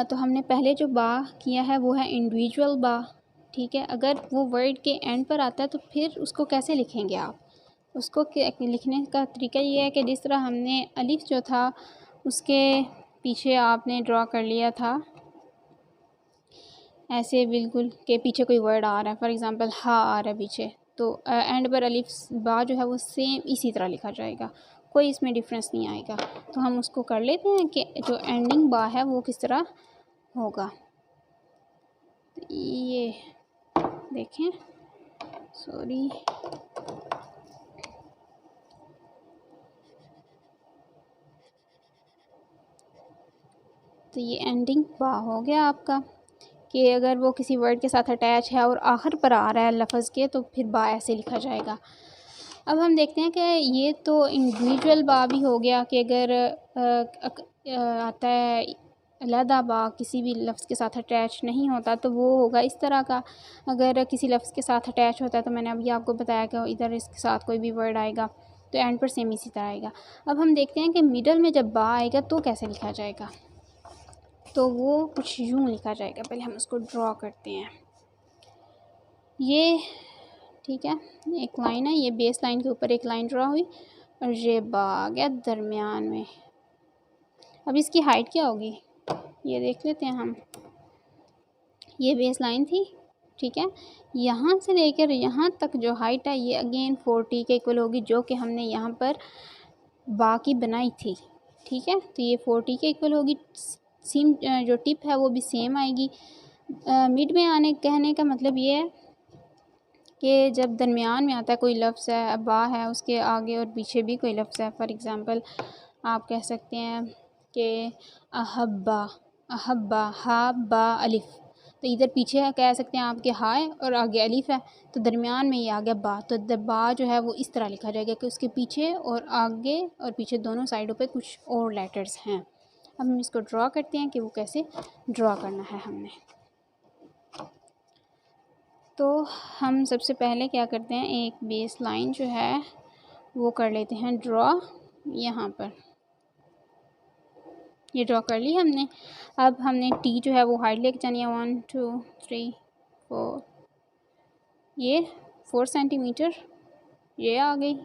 तो हमने पहले जो बा किया है वो है इंडिविजुअल बा, ठीक है। अगर वो वर्ड के एंड पर आता है तो फिर उसको कैसे लिखेंगे आप? उसको लिखने का तरीका ये है कि जिस तरह हमने अलिफ जो था उसके पीछे आपने ड्रॉ कर लिया था ऐसे, बिल्कुल के पीछे कोई वर्ड आ रहा है, फॉर एग्ज़ाम्पल हा आ रहा है पीछे, तो एंड पर अलिफ बा जो है वो सेम इसी तरह लिखा जाएगा, कोई इसमें डिफरेंस नहीं आएगा। तो हम उसको कर लेते हैं कि जो एंडिंग बा है वो किस तरह होगा। तो ये देखें, सॉरी, तो ये एंडिंग बा हो गया आपका, कि अगर वो किसी वर्ड के साथ अटैच है और आखिर पर आ रहा है लफ्ज़ के तो फिर बा ऐसे लिखा जाएगा। अब हम देखते हैं कि ये तो इंडिविजुअल बा भी हो गया कि अगर आता है अलहदा बा किसी भी लफ्ज़ के साथ अटैच नहीं होता तो वो होगा इस तरह का। अगर किसी लफ्ज़ के साथ अटैच होता है तो मैंने अभी आपको बताया कि इधर इसके साथ कोई भी वर्ड आएगा तो एंड पर सेम इसी तरह आएगा। अब हम देखते हैं कि मिडल में जब बा आएगा तो कैसे लिखा जाएगा। तो वो कुछ यूँ लिखा जाएगा, पहले हम उसको ड्रॉ करते हैं। ये ठीक है, एक लाइन है, ये बेस लाइन के ऊपर एक लाइन ड्रॉ हुई और ये बा आ गया दरमियान में। अब इसकी हाइट क्या होगी ये देख लेते हैं हम। ये बेस लाइन थी, ठीक है, यहाँ से लेकर यहाँ तक जो हाइट है ये अगेन 40 के इक्वल होगी, जो कि हमने यहाँ पर बा की बनाई थी, ठीक है। तो ये 40 के इक्वल होगी। सीम जो टिप है वो भी सेम आएगी। मिड में आने कहने का मतलब ये है कि जब दरमियान में आता है कोई लफ्ज़ है, बा है, उसके आगे और पीछे भी कोई लफ्ज़ है, फॉर एग्ज़ाम्पल आप कह सकते हैं कि अहब्बा, अहब्बा, हा बा अलिफ, तो इधर पीछे कह सकते हैं आपके हा है और आगे अलिफ है, तो दरमियान में ये आ गया बा, तो बा जो है वो इस तरह लिखा जाएगा कि उसके पीछे और आगे और पीछे दोनों साइडों पे कुछ और लेटर्स हैं। अब हम इसको ड्रॉ करते हैं कि वो कैसे ड्रॉ करना है हमने। तो हम सबसे पहले क्या करते हैं, एक बेस लाइन जो है वो कर लेते हैं ड्रॉ। यहाँ पर ये ड्रॉ कर ली हमने। अब हमने टी जो है वो हाइट लेके जानी है 1 2 3 4, ये 4 सेंटीमीटर ये आ गई।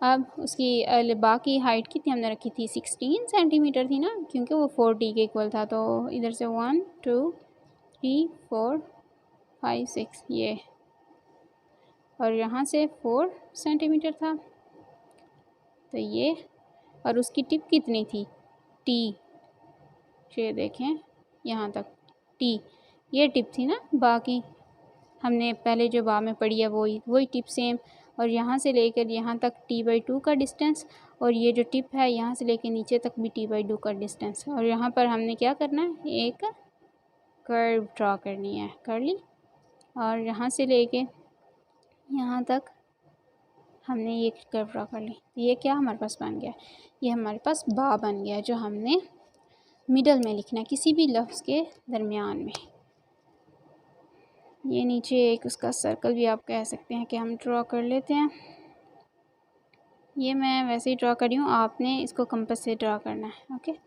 अब उसकी बाकी हाइट कितनी हमने रखी थी, 16 सेंटीमीटर थी ना, क्योंकि वो 40 के इक्वल था। तो इधर से 1 2 3 4 5 6 ये, और यहाँ से 4 सेंटीमीटर था, तो ये, और उसकी टिप कितनी थी, टी, ये देखें यहाँ तक टी, ये टिप थी ना, बाकी हमने पहले जो बा में पढ़ी है वही टिप सेम, और यहाँ से लेकर यहाँ तक t/2 का डिस्टेंस, और ये जो टिप है यहाँ से लेकर नीचे तक भी t/2 का डिस्टेंस। और यहाँ पर हमने क्या करना है, एक कर्व ड्रॉ करनी है, कर ली, और यहाँ से लेके यहाँ तक हमने ये कर्व ड्रॉ कर ली। ये क्या हमारे पास बन गया, ये हमारे पास बा बन गया, जो हमने मिडल में लिखना है किसी भी लफ्ज़ के दरमियान में। ये नीचे एक उसका सर्कल भी आप कह सकते हैं कि हम ड्रॉ कर लेते हैं। ये मैं वैसे ही ड्रॉ कर रही हूँ, आपने इसको कंपास से ड्रॉ करना है, ओके।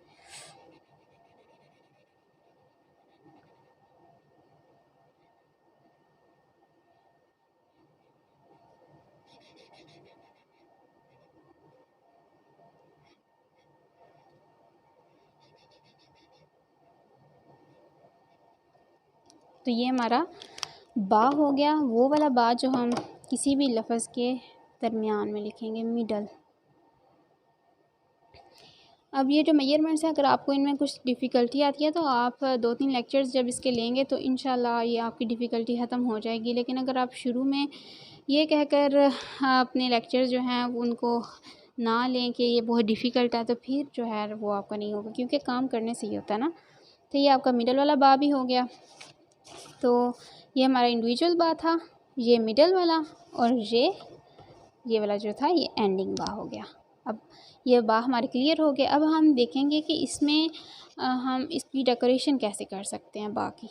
तो ये हमारा बा हो गया, वो वाला बा जो हम किसी भी लफ्ज़ के दरमियान में लिखेंगे, मिडल। अब ये जो मेजरमेंट्स हैं, अगर आपको इनमें कुछ डिफ़िकल्टी आती है तो आप 2-3 लेक्चर्स जब इसके लेंगे तो इंशाल्लाह ये आपकी डिफ़िकल्टी ख़त्म हो जाएगी। लेकिन अगर आप शुरू में ये कहकर अपने लेक्चर्स जो हैं उनको ना लें कि ये बहुत डिफ़िकल्ट है, तो फिर जो है वो आपका नहीं होगा, क्योंकि काम करने से ही होता है ना। तो ये आपका मिडल वाला बा भी हो गया। तो ये हमारा इंडिविजुअल बा था, ये मिडल वाला, और ये वाला जो था ये एंडिंग बा हो गया। अब ये बा हमारे क्लियर हो गए। अब हम देखेंगे कि इसमें हम इसकी डेकोरेशन कैसे कर सकते हैं बा की।